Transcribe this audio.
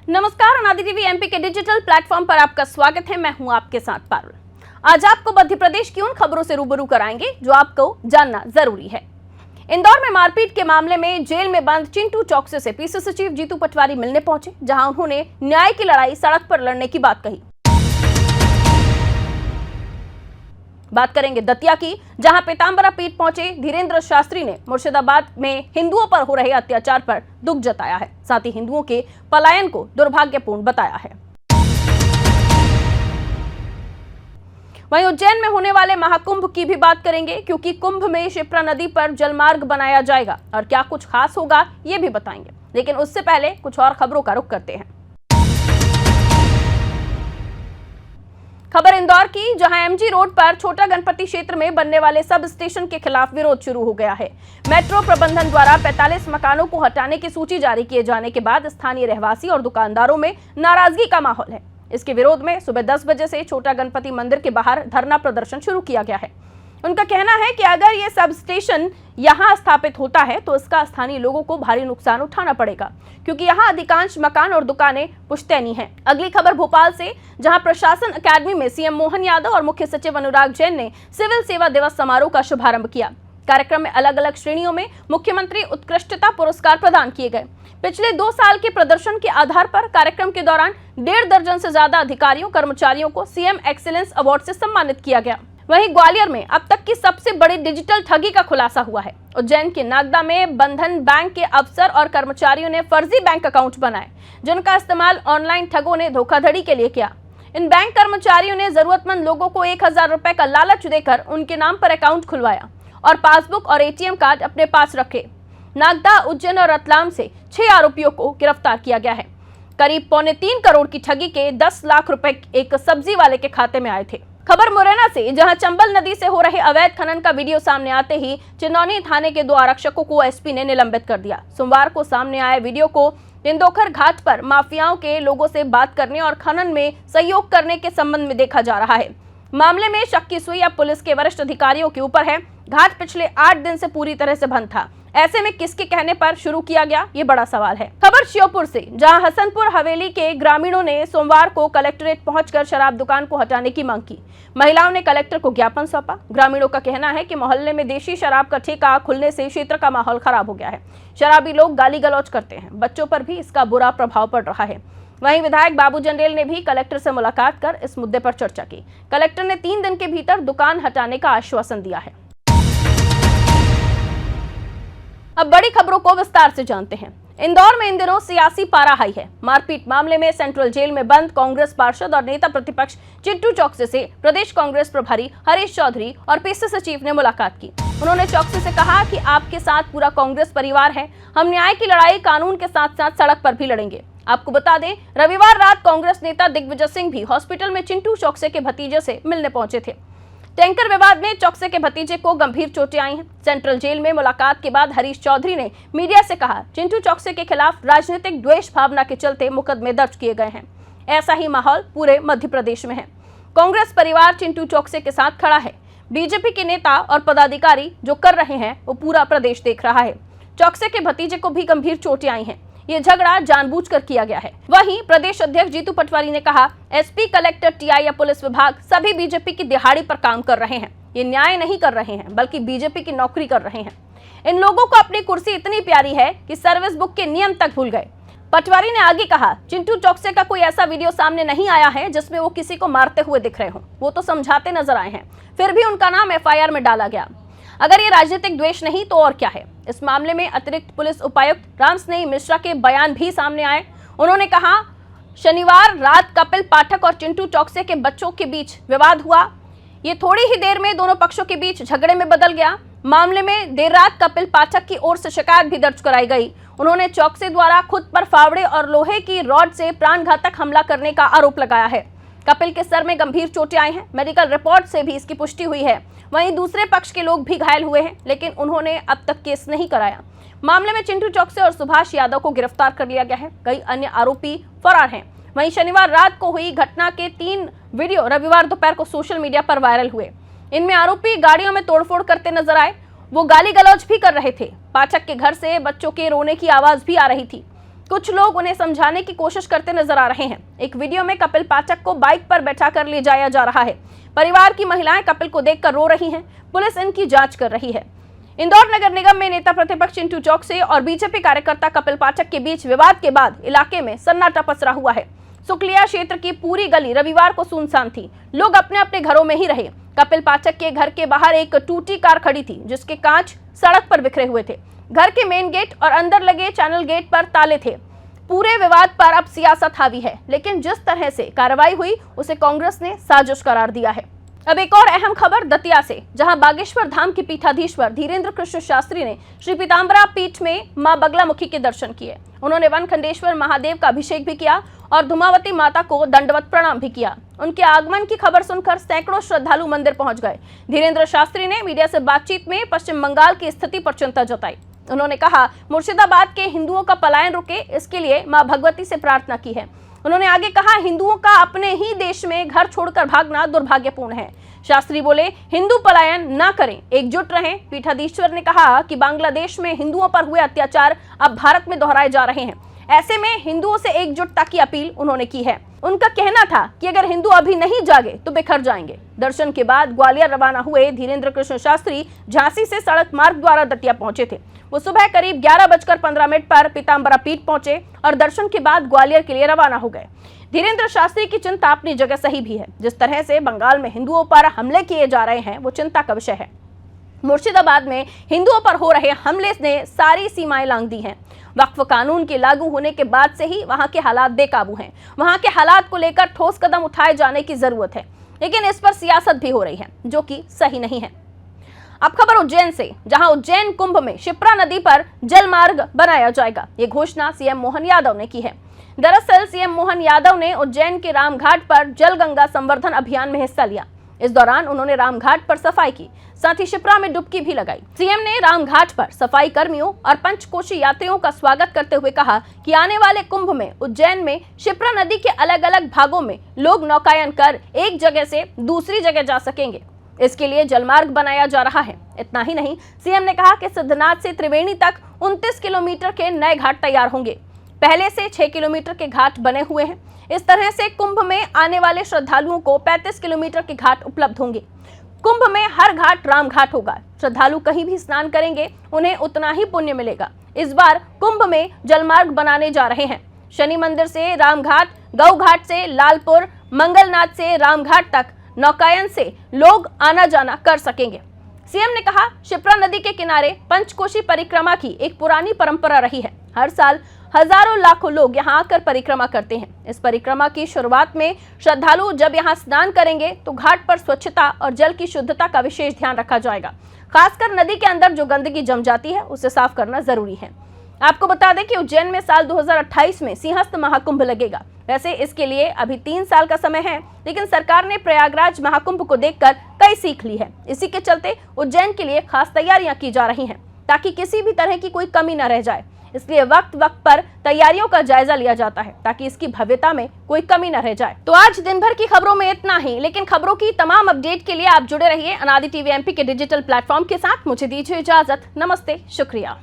नमस्कार, अनादि TV MP के डिजिटल प्लेटफॉर्म पर आपका स्वागत है। मैं हूं आपके साथ पारुल। आज आपको मध्य प्रदेश की उन खबरों से रूबरू कराएंगे जो आपको जानना जरूरी है। इंदौर में मारपीट के मामले में जेल में बंद चिंटू चौकसे से पीसीसी चीफ जीतू पटवारी मिलने पहुंचे, जहां उन्होंने न्याय की लड़ाई सड़क पर लड़ने की बात कही। बात करेंगे दतिया की, जहां पीताम्बरा पीठ पहुंचे धीरेन्द्र शास्त्री ने मुर्शिदाबाद में हिंदुओं पर हो रहे अत्याचार पर दुख जताया है। साथ ही हिंदुओं के पलायन को दुर्भाग्यपूर्ण बताया है। वहीं उज्जैन में होने वाले महाकुंभ की भी बात करेंगे, क्योंकि कुंभ में शिप्रा नदी पर जलमार्ग बनाया जाएगा और क्या कुछ खास होगा ये भी बताएंगे। लेकिन उससे पहले कुछ और खबरों का रुख करते हैं। खबर इंदौर की, जहां एमजी रोड पर छोटा गणपति क्षेत्र में बनने वाले सब स्टेशन के खिलाफ विरोध शुरू हो गया है। मेट्रो प्रबंधन द्वारा 45 मकानों को हटाने की सूची जारी किए जाने के बाद स्थानीय रहवासी और दुकानदारों में नाराजगी का माहौल है। इसके विरोध में सुबह 10 बजे से छोटा गणपति मंदिर के बाहर धरना प्रदर्शन शुरू किया गया है। उनका कहना है कि अगर ये सब स्टेशन यहाँ स्थापित होता है तो इसका स्थानीय लोगों को भारी नुकसान उठाना पड़ेगा, क्योंकि यहाँ अधिकांश मकान और दुकानें पुश्तैनी हैं। अगली खबर भोपाल से, जहाँ प्रशासन अकादमी में सीएम मोहन यादव और मुख्य सचिव अनुराग जैन ने सिविल सेवा दिवस समारोह का शुभारंभ किया। कार्यक्रम में अलग अलग श्रेणियों में मुख्यमंत्री उत्कृष्टता पुरस्कार प्रदान किए गए। पिछले 2 साल के प्रदर्शन के आधार पर कार्यक्रम के दौरान 1.5 दर्जन से ज्यादा अधिकारियों कर्मचारियों को सीएम एक्सीलेंस अवार्ड से सम्मानित किया गया। वहीं ग्वालियर में अब तक की सबसे बड़ी डिजिटल ठगी का खुलासा हुआ है। उज्जैन के नागदा में बंधन बैंक के अफसर और कर्मचारियों ने फर्जी बैंक अकाउंट बनाए, जिनका इस्तेमाल ऑनलाइन ठगों ने धोखाधड़ी के लिए किया। इन बैंक कर्मचारियों ने जरूरतमंद लोगों को 1000 रुपए का लालच देकर उनके नाम पर अकाउंट खुलवाया और पासबुक और एटीएम कार्ड अपने पास रखे। नागदा, उज्जैन और रतलाम से 6 आरोपियों को गिरफ्तार किया गया है। करीब 3.25 करोड़ की ठगी के 10 लाख रुपए एक सब्जी वाले के खाते में आए थे। खबर मुरैना से, जहां चंबल नदी से हो रहे अवैध खनन का वीडियो सामने आते ही चिनौनी थाने के 2 आरक्षकों को एसपी ने निलंबित कर दिया। सोमवार को सामने आए वीडियो को इंदोखर घाट पर माफियाओं के लोगों से बात करने और खनन में सहयोग करने के संबंध में देखा जा रहा है। मामले में शक की सुई अब पुलिस के वरिष्ठ अधिकारियों के ऊपर है। घाट पिछले 8 दिन से पूरी तरह से बंद था। ऐसे में किसके कहने पर शुरू किया गया, ये बड़ा सवाल है। खबर श्योपुर से, जहां हसनपुर हवेली के ग्रामीणों ने सोमवार को कलेक्ट्रेट पहुंचकर शराब दुकान को हटाने की मांग की। महिलाओं ने कलेक्टर को ज्ञापन सौंपा। ग्रामीणों का कहना है कि मोहल्ले में देशी शराब का ठेका खुलने से क्षेत्र का माहौल खराब हो गया है। शराबी लोग गाली गलौज करते हैं, बच्चों पर भी इसका बुरा प्रभाव पड़ रहा है। वहीं विधायक बाबू जंडेल ने भी कलेक्टर से मुलाकात कर इस मुद्दे पर चर्चा की। कलेक्टर ने 3 दिन के भीतर दुकान हटाने का आश्वासन दिया है। अब बड़ी खबरों को विस्तार से जानते हैं। इंदौर में इन दिनों सियासी पारा हाई है। मारपीट मामले में सेंट्रल जेल में बंद कांग्रेस पार्षद और नेता प्रतिपक्ष चिंटू चौकसे से प्रदेश कांग्रेस प्रभारी हरीश चौधरी और पीसीसी चीफ ने मुलाकात की। उन्होंने चौकसे से कहा कि आपके साथ पूरा कांग्रेस परिवार है। हम न्याय की लड़ाई कानून के साथ साथ सड़क पर भी लड़ेंगे। आपको बता दें, रविवार रात कांग्रेस नेता दिग्विजय सिंह भी हॉस्पिटल में चिंटू चौकसे के भतीजे से मिलने पहुंचे थे। टैंकर विवाद में चौकसे के भतीजे को गंभीर चोटें आई हैं। सेंट्रल जेल में मुलाकात के बाद हरीश चौधरी ने मीडिया से कहा, चिंटू चौकसे के खिलाफ राजनीतिक द्वेष भावना के चलते मुकदमे दर्ज किए गए हैं। ऐसा ही माहौल पूरे मध्य प्रदेश में है। कांग्रेस परिवार चिंटू चौकसे के साथ खड़ा है। बीजेपी के नेता और पदाधिकारी जो कर रहे हैं वो पूरा प्रदेश देख रहा है। चौकसे के भतीजे को भी गंभीर चोटें आई हैं। ये झगड़ा जानबूझकर किया गया है। वहीं प्रदेश अध्यक्ष जीतू पटवारी ने कहा, एसपी, कलेक्टर, टीआई या पुलिस विभाग सभी बीजेपी की दिहाड़ी पर काम कर रहे हैं। ये न्याय नहीं कर रहे हैं, बल्कि बीजेपी की नौकरी कर रहे हैं। इन लोगों को अपनी कुर्सी इतनी प्यारी है कि सर्विस बुक के नियम तक भूल गए। पटवारी ने आगे कहा, चिंटू चौकसे का कोई ऐसा वीडियो सामने नहीं आया है जिसमें वो किसी को मारते हुए दिख रहे हों। वो तो समझाते नजर आए हैं, फिर भी उनका नाम एफआईआर में डाला गया। अगर ये राजनीतिक द्वेष नहीं तो और क्या है। इस मामले में अतिरिक्त पुलिस उपायुक्त राम स्नेही मिश्रा के बयान भी सामने आए। उन्होंने कहा, शनिवार रात कपिल पाठक और चिंटू चौकसे के बच्चों के बीच विवाद हुआ। ये थोड़ी ही देर में दोनों पक्षों के बीच झगड़े में बदल गया। मामले में देर रात कपिल पाठक की ओर से शिकायत भी दर्ज कराई गई। उन्होंने चौकसे द्वारा खुद पर फावड़े और लोहे की रॉड से प्राणघातक हमला करने का आरोप लगाया है। कपिल के सर में गंभीर चोटें आई हैं। मेडिकल रिपोर्ट से भी इसकी पुष्टि हुई है। वहीं दूसरे पक्ष के लोग भी घायल हुए हैं, लेकिन उन्होंने अब तक केस नहीं कराया। मामले में चिंटू चौकसे और सुभाष यादव को गिरफ्तार कर लिया गया है। कई अन्य आरोपी फरार हैं। वहीं शनिवार रात को हुई घटना के 3 वीडियो रविवार दोपहर को सोशल मीडिया पर वायरल हुए। इनमें आरोपी गाड़ियों में तोड़फोड़ करते नजर आए। वो गाली गलौज भी कर रहे थे। पाठक के घर से बच्चों के रोने की आवाज भी आ रही थी। कुछ लोग उन्हें समझाने की कोशिश करते नजर आ रहे हैं। एक वीडियो में कपिल पाठक को बाइक पर बैठाकर ले जाया जा रहा है। परिवार की महिलाएं कपिल को देखकर रो रही हैं। पुलिस इनकी जांच कर रही है। इंदौर नगर निगम में नेता प्रतिपक्ष चिंटू चौकसे और बीजेपी कार्यकर्ता कपिल पाठक के बीच विवाद के बाद इलाके में सन्नाटा पसरा हुआ है। सुकलिया क्षेत्र की पूरी गली रविवार को सुनसान थी। लोग अपने अपने घरों में ही रहे। कपिल पाठक के घर के बाहर एक टूटी कार खड़ी थी, जिसके कांच सड़क पर बिखरे हुए थे। घर के मेन गेट और अंदर लगे चैनल गेट पर ताले थे। पूरे विवाद पर अब सियासत हावी है, लेकिन जिस तरह से कार्रवाई हुई उसे कांग्रेस ने साजिश करार दिया है। अब एक और अहम खबर दतिया से, जहां बागेश्वर धाम के पीठाधीश्वर धीरेन्द्र कृष्ण शास्त्री ने श्री पीताम्बरा पीठ में मां बगलामुखी के दर्शन किए। उन्होंने वनखंडेश्वर महादेव का अभिषेक भी किया और धुमावती माता को दंडवत प्रणाम भी किया। उनके आगमन की खबर सुनकर सैकड़ों श्रद्धालु मंदिर पहुंच गए। धीरेन्द्र शास्त्री ने मीडिया से बातचीत में पश्चिम बंगाल की स्थिति पर चिंता जताई। उन्होंने कहा, मुर्शिदाबाद के हिंदुओं का पलायन रुके, इसके लिए मां भगवती से प्रार्थना की है। उन्होंने आगे कहा, हिंदुओं का अपने ही देश में घर छोड़कर भागना दुर्भाग्यपूर्ण है। शास्त्री बोले, हिंदू पलायन ना करें, एकजुट रहें। पीठाधीश्वर ने कहा कि बांग्लादेश में हिंदुओं पर हुए अत्याचार अब भारत में दोहराए जा रहे हैं। ऐसे में हिंदुओं से एकजुटता की अपील उन्होंने की है। उनका कहना था कि अगर हिंदू अभी नहीं जागे तो बिखर जाएंगे। दर्शन के बाद ग्वालियर रवाना हुए धीरेन्द्र कृष्ण शास्त्री झांसी से सड़क मार्ग द्वारा दतिया पहुंचे थे। वो सुबह करीब 11:15 पर पीताम्बरा पीठ पहुंचे और दर्शन के बाद ग्वालियर के लिए रवाना हो गए। धीरेन्द्र शास्त्री की चिंता अपनी जगह सही भी है। जिस तरह से बंगाल में हिंदुओं पर हमले किए जा रहे हैं वो चिंता का विषय है। मुर्शिदाबाद में हिंदुओं पर हो रहे हमले ने सारी सीमाएं लांघ दी हैं। वक्फ कानून के लागू होने के बाद से ही वहां के हालात बेकाबू हैं। वहां के हालात को लेकर ठोस कदम उठाए जाने की जरूरत है, लेकिन इस पर सियासत भी हो रही है, जो कि सही नहीं है। अब खबर उज्जैन से, जहां उज्जैन कुंभ में शिप्रा नदी पर जल मार्ग बनाया जाएगा। ये घोषणा सीएम मोहन यादव ने की है। दरअसल सीएम मोहन यादव ने उज्जैन के रामघाट पर जल गंगा संवर्धन अभियान में हिस्सा लिया। इस दौरान उन्होंने रामघाट पर सफाई की, साथ ही शिप्रा में डुबकी भी लगाई। सीएम ने रामघाट पर सफाई कर्मियों और पंचकोशी यात्रियों का स्वागत करते हुए कहा कि आने वाले कुंभ में उज्जैन में शिप्रा नदी के अलग अलग भागों में लोग नौकायन कर एक जगह से दूसरी जगह जा सकेंगे। इसके लिए जलमार्ग बनाया जा रहा है। इतना ही नहीं, सीएम ने कहा कि सिद्धनाथ से त्रिवेणी तक 29 किलोमीटर के नए घाट तैयार होंगे। पहले से 6 किलोमीटर के घाट बने हुए हैं। इस तरह से कुंभ में आने वाले श्रद्धालुओं को 35 किलोमीटर के घाट उपलब्ध होंगे। कुंभ में हर घाट राम घाट होगा। श्रद्धालु कहीं भी स्नान करेंगे, उन्हें उतना ही पुण्य मिलेगा। इस बार कुंभ में जलमार्ग बनाने जा रहे हैं। शनि मंदिर से रामघाट, गौ घाट से लालपुर, मंगलनाथ से रामघाट तक नौकायन से लोग आना जाना कर सकेंगे। सीएम ने कहा, शिप्रा नदी के किनारे पंचकोशी परिक्रमा की एक पुरानी परंपरा रही है। हर साल हजारों लाखों लोग यहां आकर परिक्रमा करते हैं। इस परिक्रमा की शुरुआत में श्रद्धालु जब यहां स्नान करेंगे तो घाट पर स्वच्छता और जल की शुद्धता का विशेष ध्यान रखा जाएगा। खासकर नदी के अंदर जो गंदगी जम जाती है उसे साफ करना जरूरी है। आपको बता दें कि उज्जैन में साल 2028 में सिंहस्थ महाकुंभ लगेगा। वैसे इसके लिए अभी 3 साल का समय है, लेकिन सरकार ने प्रयागराज महाकुंभ को देखकर कई सीख ली है। इसी के चलते उज्जैन के लिए खास तैयारियां की जा रही हैं, ताकि किसी भी तरह की कोई कमी न रह जाए। इसलिए वक्त वक्त पर तैयारियों का जायजा लिया जाता है, ताकि इसकी भव्यता में कोई कमी न रह जाए। तो आज दिन भर की खबरों में इतना ही, लेकिन खबरों की तमाम अपडेट के लिए आप जुड़े रहिए अनादि टीवी एमपी के डिजिटल प्लेटफॉर्म के साथ। मुझे दीजिए इजाजत। नमस्ते, शुक्रिया।